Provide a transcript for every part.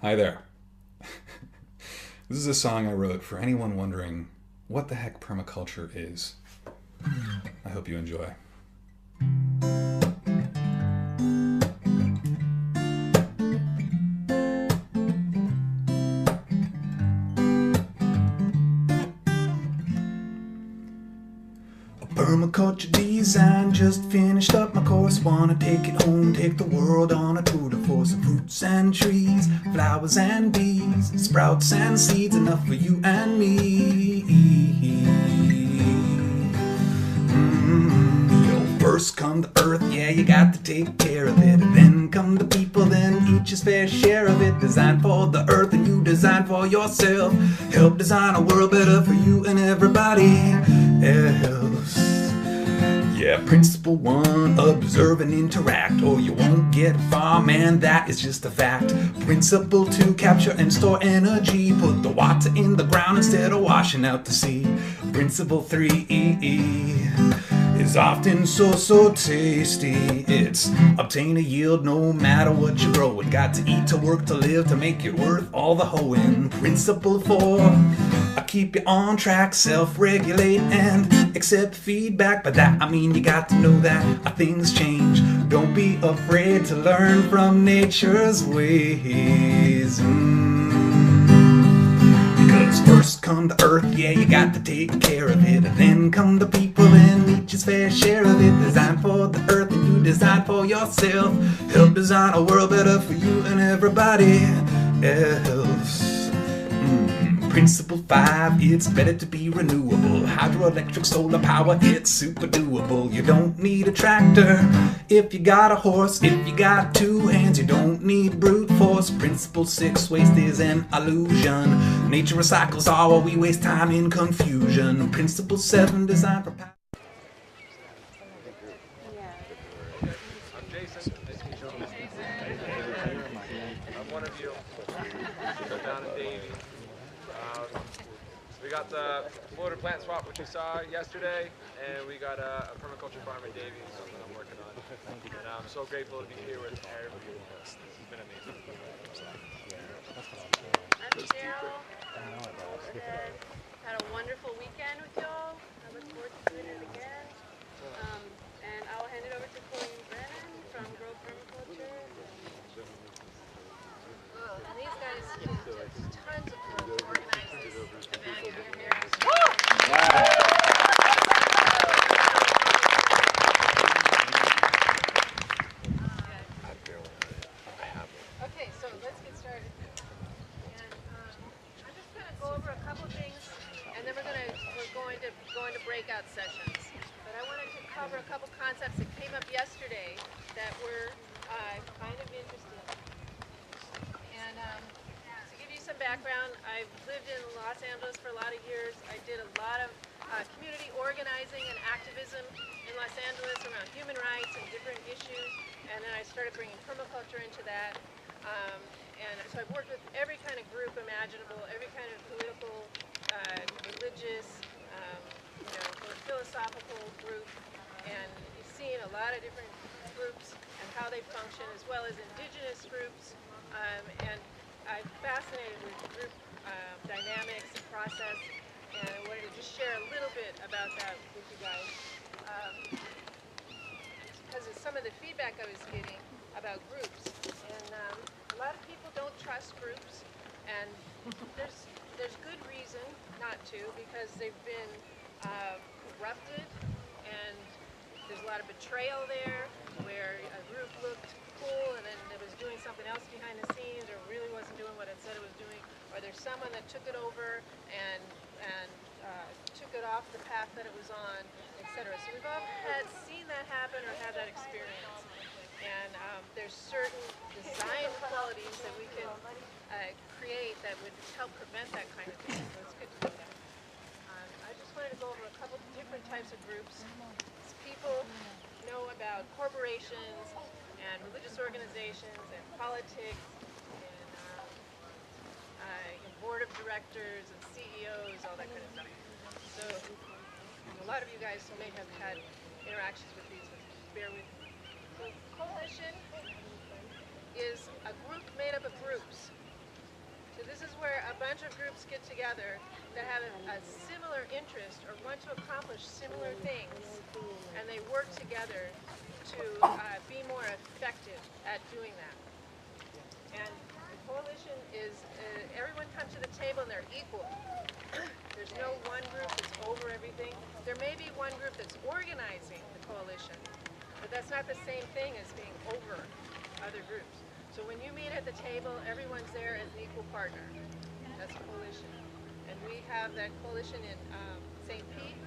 Hi there. This is a song I wrote for anyone wondering what the heck permaculture is. I hope you enjoy. Permaculture design, just finished up my course. Wanna take it home, take the world on a tour de force. Fruits and trees, flowers and bees, sprouts and seeds, enough for you and me. First come the earth, yeah, you got to take care of it. Then come the people, then each his fair share of it. Design for the earth and you design for yourself. Help design a world better for you and everybody else. Yeah, principle one, observe and interact, or you won't get far, man, that is just a fact. Principle two, capture and store energy. Put the water in the ground instead of washing out the sea. Principle three is often so tasty. It's obtain a yield no matter what you grow. It got to eat, to work, to live, to make it worth all the hoeing. Principle four, I keep you on track, self-regulate and accept feedback. By that I mean you got to know that things change. Don't be afraid to learn from nature's ways. Because first come the earth, yeah, you got to take care of it. And then come the people and each his fair share of it. Design for the earth and you design for yourself. Help design a world better for you and everybody else. Principle five, it's better to be renewable. Hydroelectric, solar power, it's super doable. You don't need a tractor if you got a horse. If you got two hands, you don't need brute force. Principle six, waste is an illusion. Nature recycles all while we waste time in confusion. Principle seven, design for power. I'm Jason. Nice to meet you. I'm one of you. Down in Davie. We got the Florida plant swap, which you saw yesterday, and we got a permaculture farm in Davie, something I'm working on. And I'm so grateful to be here with everybody. It's been amazing. I'm Cheryl. Had a wonderful weekend with y'all. I look forward to doing it again. And I'll hand it over to Colleen Brennan from Grow Permaculture. And these guys did just tons of work to organize this event here. Okay, so let's get started. And I'm just going to go over a couple things, and then we're going to go into breakout sessions. But I wanted to cover a couple concepts that came up yesterday that were kind of interesting. And to give you some background, I've lived in Los Angeles for a lot of years. I did a lot of community organizing and activism in Los Angeles around human rights and different issues. And then I started bringing permaculture into that. And so I've worked with every kind of group imaginable, every kind of political, religious, philosophical group. And you've seen a lot of different groups and how they function, as well as indigenous groups. And I'm fascinated with group dynamics and process, and I wanted to just share a little bit about that with you guys. Because of some of the feedback I was getting about groups. And a lot of people don't trust groups, and there's good reason not to, because they've been corrupted, and there's a lot of betrayal there, where a group looked cool and then it was doing something else behind the scenes, or really wasn't doing what it said it was doing, or there's someone that took it over and took it off the path that it was on, etc. So we've all seen that happen or had that experience. And there's certain design qualities that we can create that would help prevent that kind of thing. So it's good to know that. I just wanted to go over a couple different types of groups. People know about corporations and religious organizations and politics and board of directors and CEOs, all that kind of stuff. So a lot of you guys may have had interactions with these, but bear with me. So coalition is a group made up of groups. of groups get together that have a similar interest or want to accomplish similar things, and they work together to be more effective at doing that. And the coalition is, everyone comes to the table and they're equal. There's no one group that's over everything. There may be one group that's organizing the coalition, but that's not the same thing as being over other groups. So when you meet at the table, everyone's there as an equal partner. That's a coalition. And we have that coalition in St. Pete.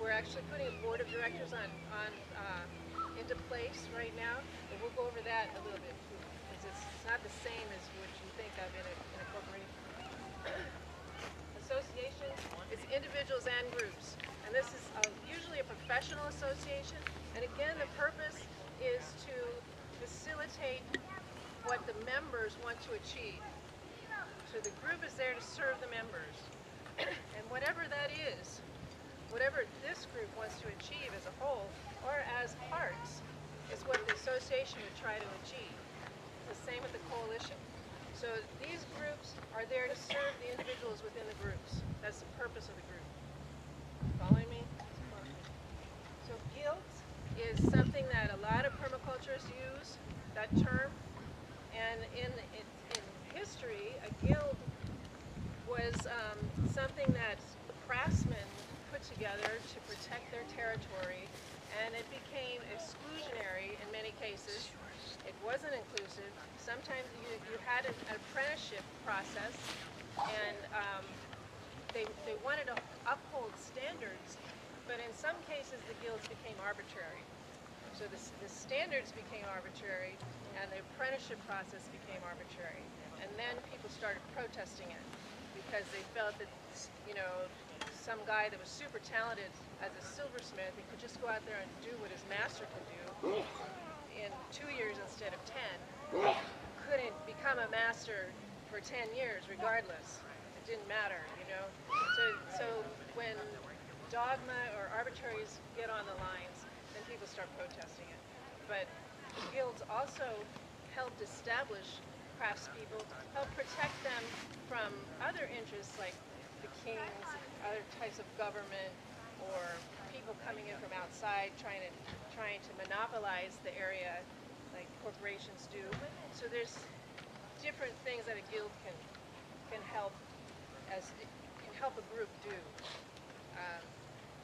We're actually putting a board of directors into place right now, and we'll go over that a little bit, because it's not the same as what you think of in a corporation. Association is individuals and groups, and this is usually a professional association, and again the purpose is to facilitate what the members want to achieve. So the group is there to serve the members, and whatever that is, whatever this group wants to achieve as a whole or as parts, is what the association would try to achieve. It's the same with the coalition. So these groups are there to serve the individuals within the groups. That's the purpose of the group. Following me? So guilds is something that a lot of permaculturists use, that term. And in history, a guild was something that craftsmen put together to protect their territory, and it became exclusionary in many cases. It wasn't inclusive. Sometimes you had an apprenticeship process, and they wanted to uphold standards, but in some cases the guilds became arbitrary. So the standards became arbitrary, and the apprenticeship process became arbitrary. And then people started protesting it because they felt that, you know, some guy that was super talented as a silversmith and could just go out there and do what his master could do in 2 years instead of 10, couldn't become a master for 10 years regardless. It didn't matter, you know. So when dogma or arbitraries get on the lines, then people start protesting it. But guilds also helped establish craftspeople, help protect them from other interests like the kings, other types of government, or people coming in from outside trying to monopolize the area like corporations do. So there's different things that a guild can help a group do.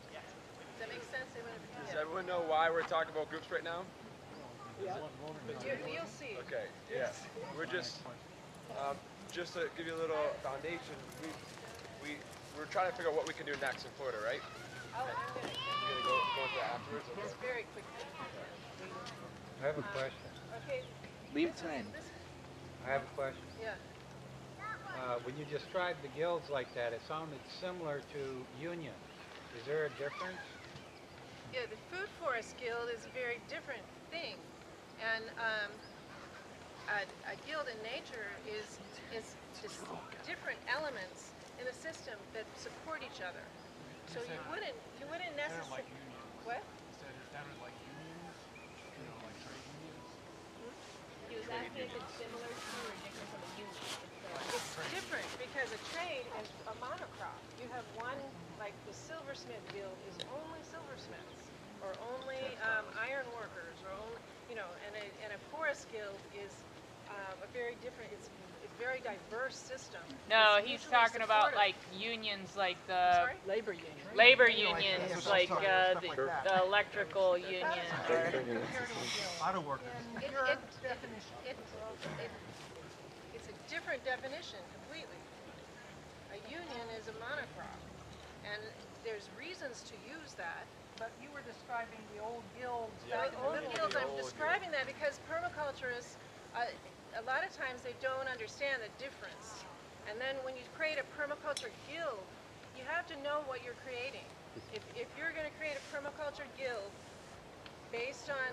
Does that make sense? Does everyone know why we're talking about groups right now? Yeah. You'll see. Okay, yeah. We're just to give you a little foundation, we're trying to figure out what we can do next in Florida, right? Oh, I'm going to go into that afterwards? Okay. just very quickly. I have a question. Okay. Leave time. I have a question. Yeah. When you described the guilds like that, it sounded similar to unions. Is there a difference? Yeah, the Food Forest Guild is a very different thing. And a guild in nature is just different elements in the system that support each other. So you wouldn't necessarily. What? It sounded like unions, you know, like trade unions. He was asking if it's similar to or different from a union. It's different because a trade is a monocrop. You have one, like the silversmith guild is only silversmiths, or only iron workers, or only, you know, and a forest guild is a very different. It's a very diverse system. No, It's he's mutually talking about supportive. like unions, like the Sorry? Labor union. labor unions, like the electrical union. Or, Auto workers. It's a different definition completely. A union is a monocrop, and there's reasons to use that. But you were describing the old guilds The back in the old Middle guilds, Ages. I'm describing that because permaculturists, a lot of times they don't understand the difference. And then when you create a permaculture guild, you have to know what you're creating. If you're going to create a permaculture guild based on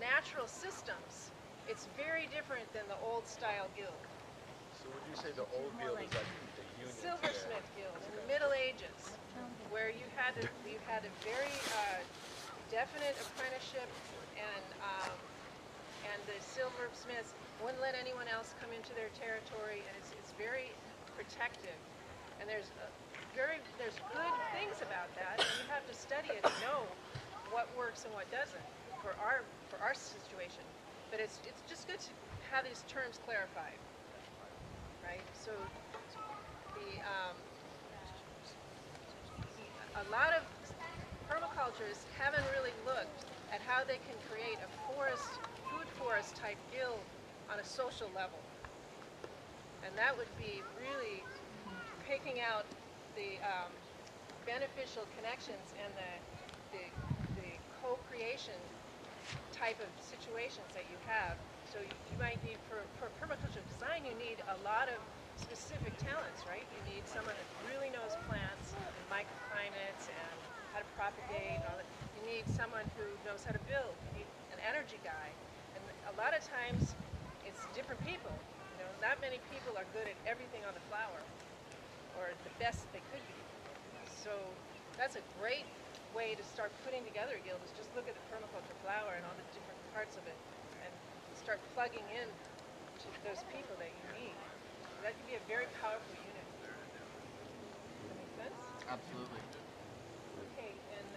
natural systems, it's very different than the old style guild. So would you say the old guild is like the union? Silversmith guild in the Middle Ages, where you had a very definite apprenticeship, and the silversmiths wouldn't let anyone else come into their territory, and it's very protective. And there's good things about that, and you have to study it to know what works and what doesn't for our situation. But it's just good to have these terms clarified, right? So a lot of permaculturists haven't really looked at how they can create a food forest type guild on a social level. And that would be really picking out the beneficial connections and the co-creation type of situations that you have. So you might need, for permaculture design, you need a lot of specific talents, right? You need someone that really knows plants and microclimates and how to propagate and all that. You need someone who knows how to build. You need an energy guy. And a lot of times, it's different people. You know, not many people are good at everything on the flower, or the best they could be. So that's a great way to start putting together a guild, is just look at the permaculture flower and all the different parts of it and start plugging in to those people that you need. That could be a very powerful unit. Does that make sense? Absolutely. Okay, and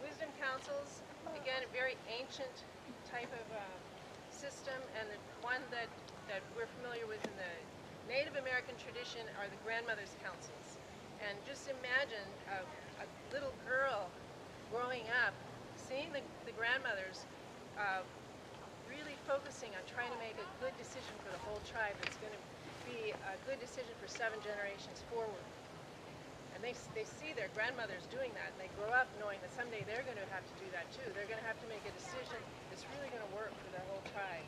wisdom councils, again, a very ancient type of system, and the one that we're familiar with in the Native American tradition are the grandmother's councils. And just imagine a little girl growing up, seeing the grandmothers really focusing on trying to make a good decision for the whole tribe that's going to be a good decision for 7 generations forward. And they see their grandmothers doing that, and they grow up knowing that someday they're going to have to do that too. They're going to have to make a decision that's really going to work for the whole tribe.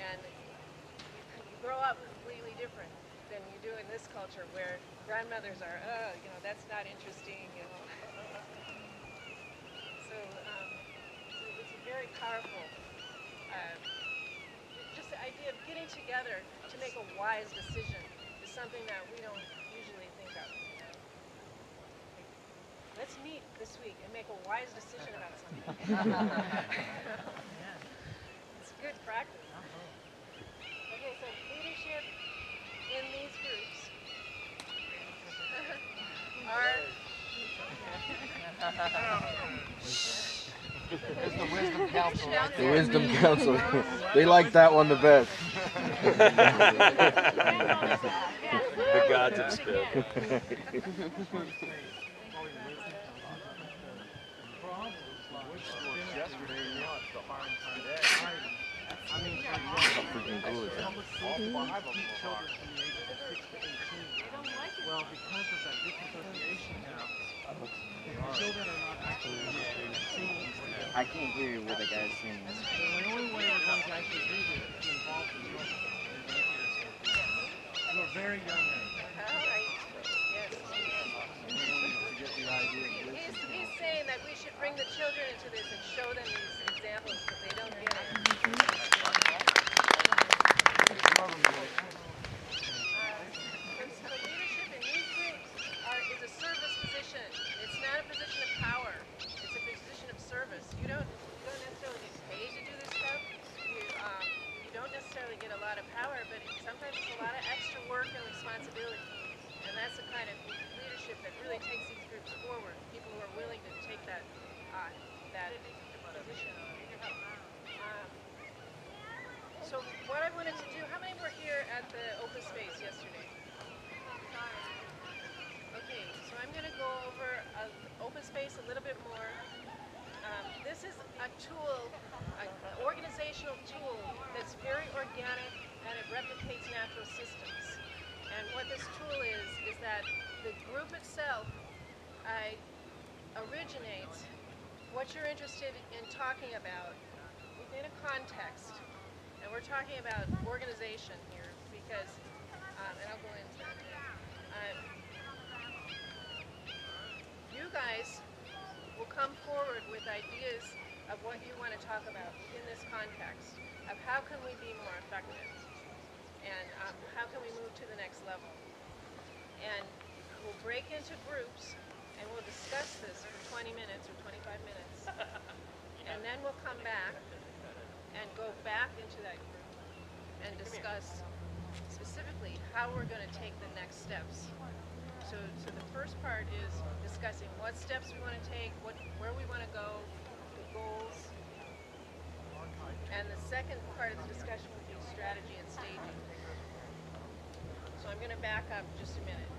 And you grow up completely different than you do in this culture, where grandmothers are, you know, that's not interesting, you know. So it's a very powerful, just the idea of getting together to make a wise decision is something that we don't usually think of. Let's meet this week and make a wise decision about something. It's good practice. Okay, so leadership in these groups are It's the Wisdom Council right The there. Wisdom Council. They like that one the best. The gods of skill. Freaking cool is that? Well, because of that disassociation now, children are not actually seeing. I can't hear what the guy's saying. So the only way we're going to actually do this is to involve the children. Who are very young age. all right. Yes. He's saying that we should bring the children into this and show them these examples because they don't get it. So leadership in these groups is a service position. It's not a position of power. It's a position of service. You don't necessarily get paid to do this stuff. You don't necessarily get a lot of power, but sometimes it's a lot of extra work and responsibility. And that's the kind of leadership that really takes these groups forward. People who are willing to take that position. So what I wanted to do, how many were here at the open space yesterday? Okay, so I'm going to go over open space a little bit more. This is a tool, an organizational tool that's very organic and it replicates natural systems. And what this tool is that the group itself originates what you're interested in talking about within a context. And we're talking about organization here because, and I'll go into that. You guys will come forward with ideas of what you want to talk about in this context of how can we be more effective and how can we move to the next level. And we'll break into groups and we'll discuss this for 20 minutes or 25 minutes. And then we'll come back and go back into that group and discuss specific specifically how we're going to take the next steps. So the first part is discussing what steps we want to take, where we want to go, the goals. And the second part of the discussion would be strategy and staging. So I'm going to back up just a minute.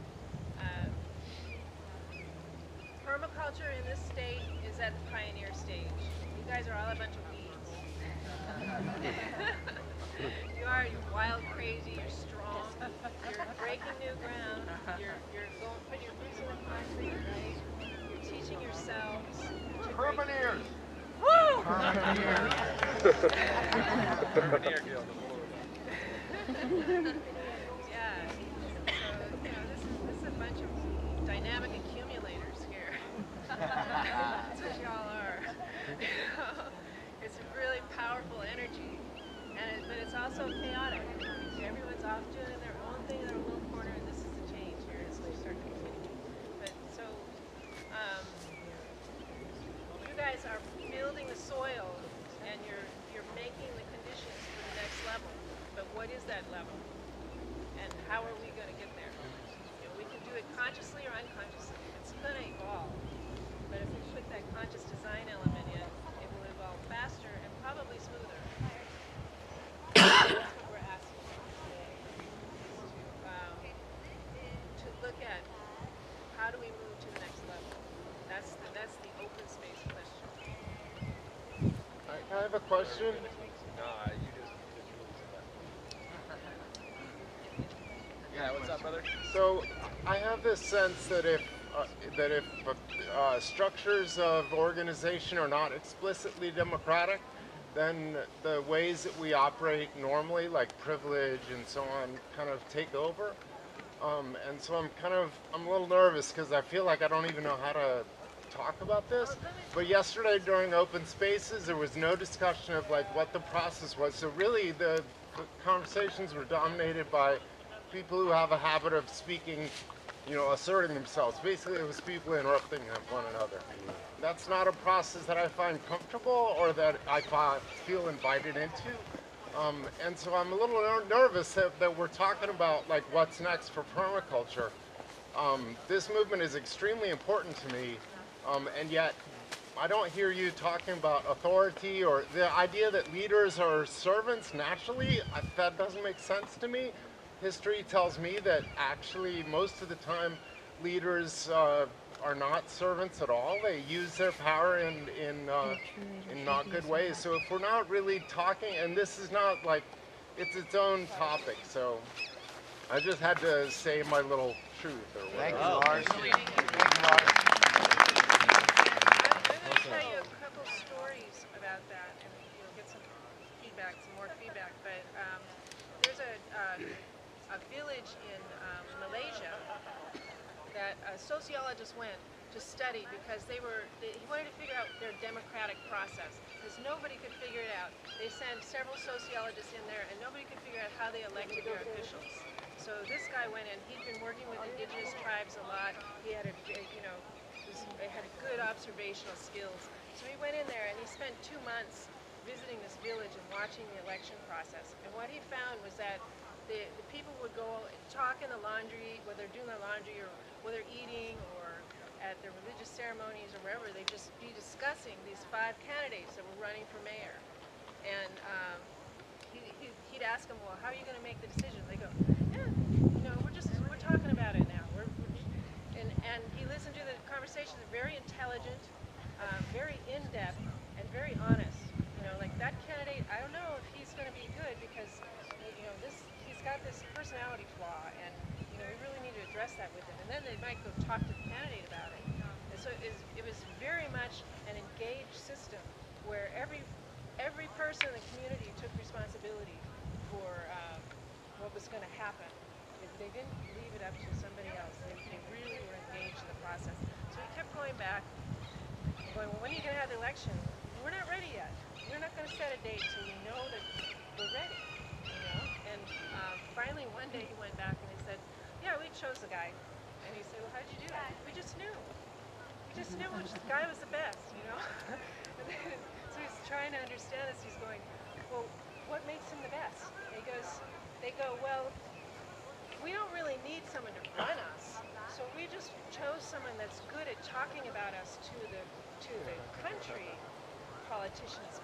Permaculture in this state is at the pioneer stage. You guys are all a bunch of weeds. You're wild, crazy, you're strong, you're breaking new ground, you're going, putting your roots in the concrete, right? You're teaching yourselves. Permaneers! Woo! Permaneer Guild. Yeah. So, this is a bunch of dynamic accumulators here. That's what y'all are. It's a really powerful energy, but it's also chaotic. Everyone's off doing their own thing in their little corner, and this is the change here as we start continuing. But so, you guys are building the soil, and you're making the conditions for the next level. But what is that level? And how are we going to get there? We can do it consciously or unconsciously. It's going to evolve. But if we put that conscious design element in, it will evolve faster and probably smoother. That's what we're asking today, is to look at how do we move to the next level. That's the open space question. I have a question. Nah, you just Yeah, what's up, brother? So I have this sense that if structures of organization are not explicitly democratic, then the ways that we operate normally, like privilege and so on, kind of take over. And so I'm a little nervous because I feel like I don't even know how to talk about this. But yesterday during open spaces, there was no discussion of like what the process was. So really the conversations were dominated by people who have a habit of speaking, asserting themselves. Basically, it was people interrupting one another. That's not a process that I find comfortable or that I feel invited into. And so I'm a little nervous that we're talking about like what's next for permaculture. This movement is extremely important to me, and yet I don't hear you talking about authority or the idea that leaders are servants naturally. That doesn't make sense to me. History tells me that actually most of the time leaders are not servants at all. They use their power in not good ways. So if we're not really talking, and this is not like, it's its own topic, so I just had to say my little truth or whatever. Thank you, Lars. I'm going to tell you a couple stories about that and get some more feedback. But there's a village in Malaysia that a sociologist went to study because he wanted to figure out their democratic process because nobody could figure it out. They sent several sociologists in there and nobody could figure out how they elected their officials. So this guy went in, he'd been working with indigenous tribes a lot. He had had good observational skills. So he went in there and he spent 2 months visiting this village and watching the election process. And what he found was that the people would go talk in the laundry, whether they're doing their laundry or whether they're eating or at their religious ceremonies or wherever, they'd just be discussing these 5 candidates that were running for mayor. And he'd ask them, well, how are you going to make the decision? They go, yeah, we're talking about it now. And he listened to the conversations, very intelligent, very in-depth, and very honest. Like that candidate, I don't know if he's going to be good because, he's got this personality flaw, and we really need to address that with him. And then they might go talk to the candidate about it. And so it was very much an engaged system where every person in the community took responsibility for what was going to happen. They didn't leave it up to somebody else. They really were engaged in the process. So we kept going back, going, well, when are you going to have the election? We're not ready yet. We're not going to set a date till we know that we're ready. And finally one day he went back and he said, yeah, we chose the guy. And he said, well, how did you do that? We just knew. We just knew which guy was the best, So he's trying to understand this. He's going, well, what makes him the best? And they go, well, we don't really need someone to run us. So we just chose someone that's good at talking about us to the country politicians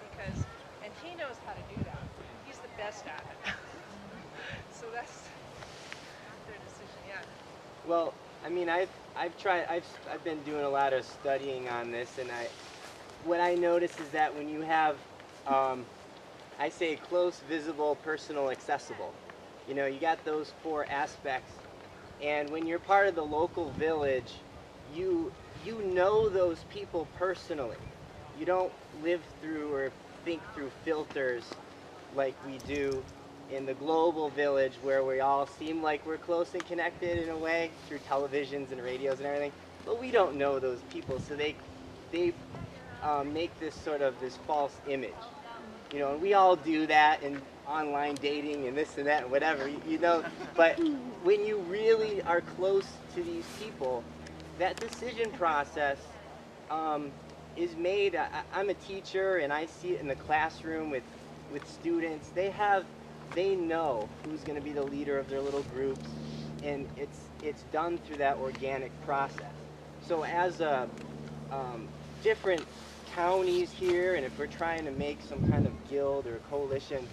and he knows how to do that. He's the best at it. So that's their decision, yeah. Well, I mean, I've been doing a lot of studying on this, and what I notice is that when you have, I say close, visible, personal, accessible, you know, you got those 4 aspects, and when you're part of the local village, you know those people personally. You don't live through or think through filters like we do in the global village, where we all seem like we're close and connected in a way through televisions and radios and everything, but we don't know those people, so they make this sort of this false image, you know, and we all do that in online dating and this and that and whatever, you know, but when you really are close to these people, that decision process is made. I'm a teacher, and I see it in the classroom with students. They know who's going to be the leader of their little groups, and it's done through that organic process. So as different counties here, and if we're trying to make some kind of guild or coalition,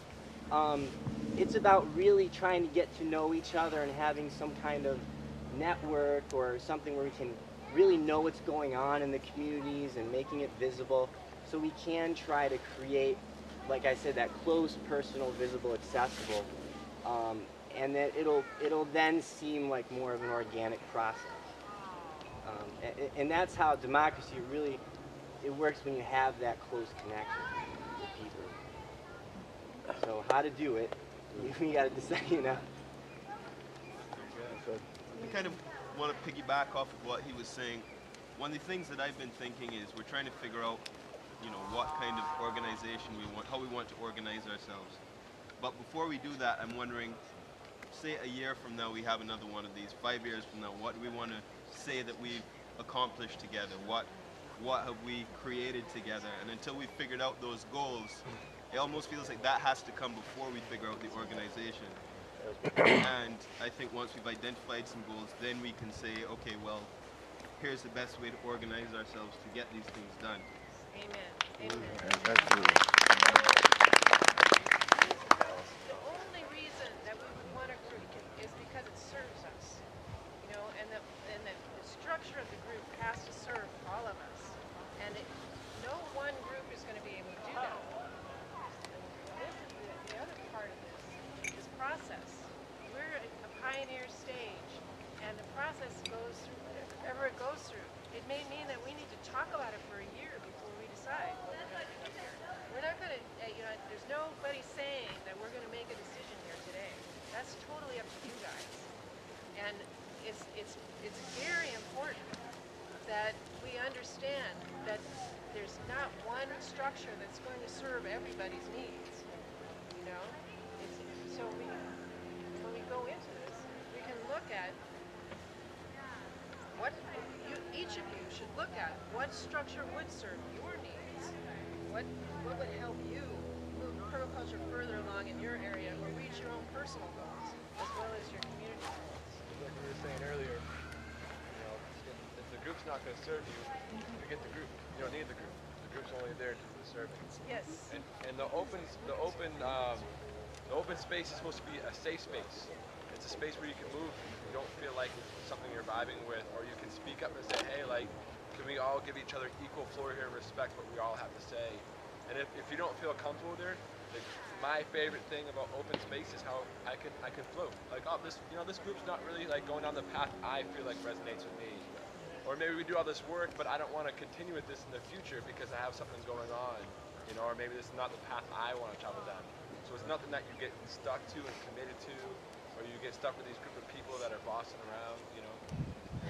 it's about really trying to get to know each other and having some kind of network or something where we can really know what's going on in the communities and making it visible, so we can try to create, like I said, that close, personal, visible, accessible, and that it'll then seem like more of an organic process. And that's how democracy really, it works when you have that close connection with people. So how to do it, you got to decide, you know. I kind of want to piggyback off of what he was saying. One of the things that I've been thinking is we're trying to figure out, you know, what kind of organization we want, how we want to organize ourselves. But before we do that, I'm wondering, say a year from now we have another one of these, 5 years from now, what do we want to say that we've accomplished together? What have we created together? And until we've figured out those goals, it almost feels like that has to come before we figure out the organization. And I think once we've identified some goals, then we can say, okay, well, here's the best way to organize ourselves to get these things done. Amen. Amen. Absolutely. The only reason that we would want a group is because it serves us, you know, and the structure of the group has to serve all of us, and no one group is going to be able to do that. And this is the other part of this process. We're at a pioneer stage, and the process goes through whatever it goes through. It may mean that we need to talk about it for a year before we decide what we're going to do here. We're not going to, you know, there's nobody saying that we're going to make a decision here today. That's totally up to you guys. And it's very important that we understand that there's not one structure that's going to serve everybody's needs. You know, so when we go into this, we can look at what each of you should look at. What structure would serve your needs? What would help you move permaculture further along in your area or reach your own personal goals as well as your community goals? Like we were saying earlier, you know, if the group's not going to serve you, forget the group. You don't need the group. The group's only there to do the serving. Yes. And the open space is supposed to be a safe space. It's a space where you can move. You don't feel like it's something you're vibing with, or you can speak up and say, hey, like, can we all give each other equal floor here and respect what we all have to say? And if you don't feel comfortable there, like, my favorite thing about open space is how I can float. Like, oh, this group's not really like going down the path I feel like resonates with me. Or maybe we do all this work, but I don't want to continue with this in the future because I have something going on, you know, or maybe this is not the path I want to travel down. So it's nothing that you get stuck to and committed to, or you get stuck with these group of people that are bossing around, you know.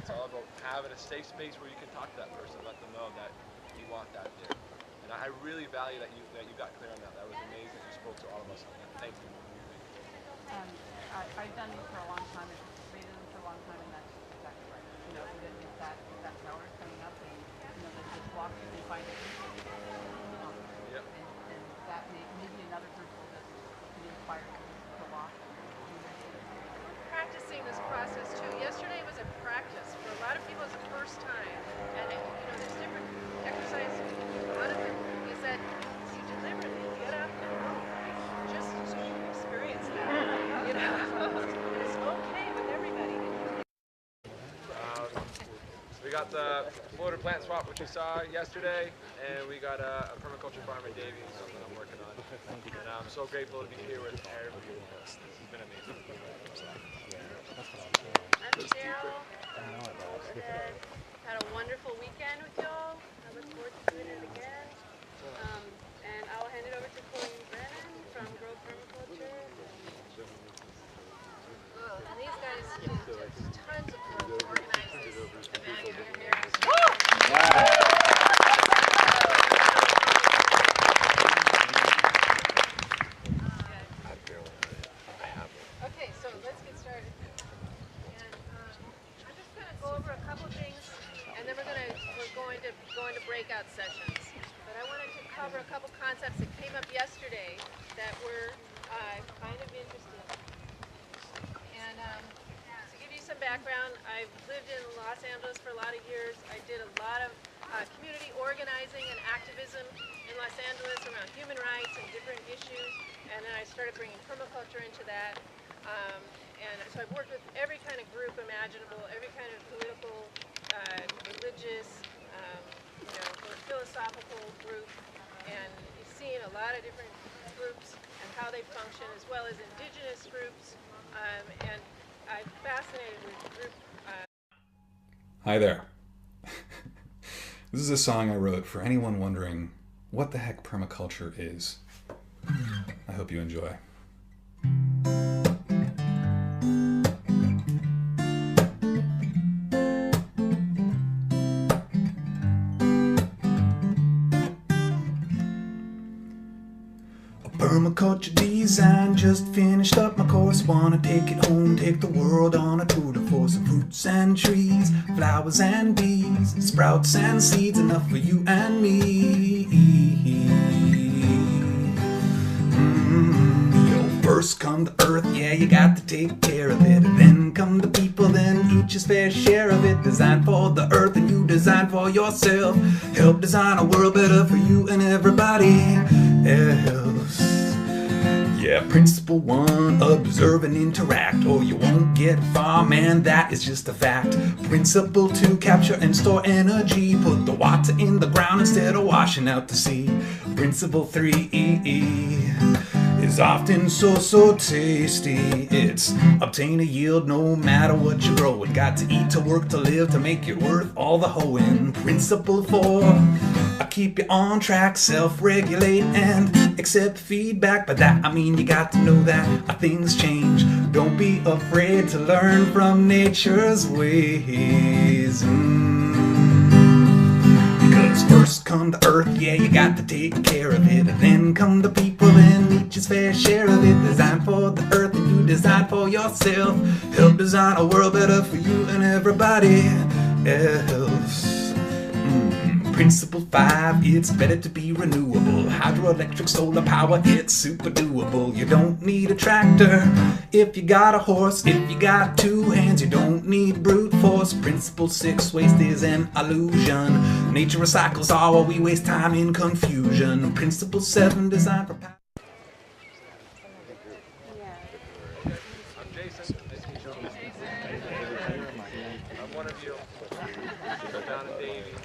It's all about having a safe space where you can talk to that person, let them know that you want that there. And I really value that you got clear on that. That was amazing that you spoke to all of us on that. Thank you. I've done these for a long time, and participated in them for a long time, and that's exactly right. You know, even if that tower is coming up, and you know, just walk, you can find it. Yep. And that maybe another group will just be inspired to walk. We're practicing this process too. Yesterday was a practice. For a lot of people, it's the first time. And there's different exercises. One of them is that you deliberately get up and move, just so you can experience that. It's okay with everybody. We got the Florida plant swap, which you saw yesterday, and we got a permaculture farm in Davie, something I'm working on. And I'm so grateful to be here with everybody. This has been amazing. I'm Cheryl. Had a wonderful weekend with y'all. I look forward to doing it again. And I'll hand it over to Colleen Brennan from Grow Permaculture. And these guys did just tons of work to organize this event. Okay, so let's get started. And I'm just going to go over a couple things, and then we're going to go into breakout sessions. But I wanted to cover a couple concepts that came up yesterday that were kind of interesting. And to give you some background, I've lived in Los Angeles for a lot of years. I did a lot of community organizing and activism in Los Angeles around human rights and different issues. And then I started bringing permaculture into that. And so I've worked with every kind of group imaginable, every kind of political, religious, or philosophical group. And you've seen a lot of different groups and how they function, as well as indigenous groups. And I'm fascinated with group. Hi there. This is a song I wrote for anyone wondering what the heck permaculture is. I hope you enjoy. Permaculture design, just finished up my course. Wanna take it home, take the world on a tour de force. Fruits and trees, flowers and bees, sprouts and seeds, enough for you and me. First come the earth, yeah, you got to take care of it. Then come the people, then each his fair share of it. Design for the earth and you design for yourself. Help design a world better for you and everybody else. Yeah, principle 1, observe and interact, or you won't get far, man, that is just a fact. Principle 2, capture and store energy. Put the water in the ground instead of washing out to sea. Principle 3 is often so tasty. It's obtain a yield no matter what you grow. It got to eat, to work, to live, to make it worth all the hoeing. Principle 4, I keep you on track, self-regulate and accept feedback. By that I mean you got to know that things change. Don't be afraid to learn from nature's ways. Because first come the earth, yeah, you got to take care of it. And then come the people, and each his fair share of it. Design for the earth and you design for yourself. Help design a world better for you and everybody else. Principle 5, it's better to be renewable. Hydroelectric, solar power, it's super doable. You don't need a tractor if you got a horse. If you got 2 hands, you don't need brute force. Principle 6, waste is an illusion. Nature recycles all while we waste time in confusion. Principle 7, design for power. I'm Jason. Nice to meet you. I'm one of you. Down in Davie.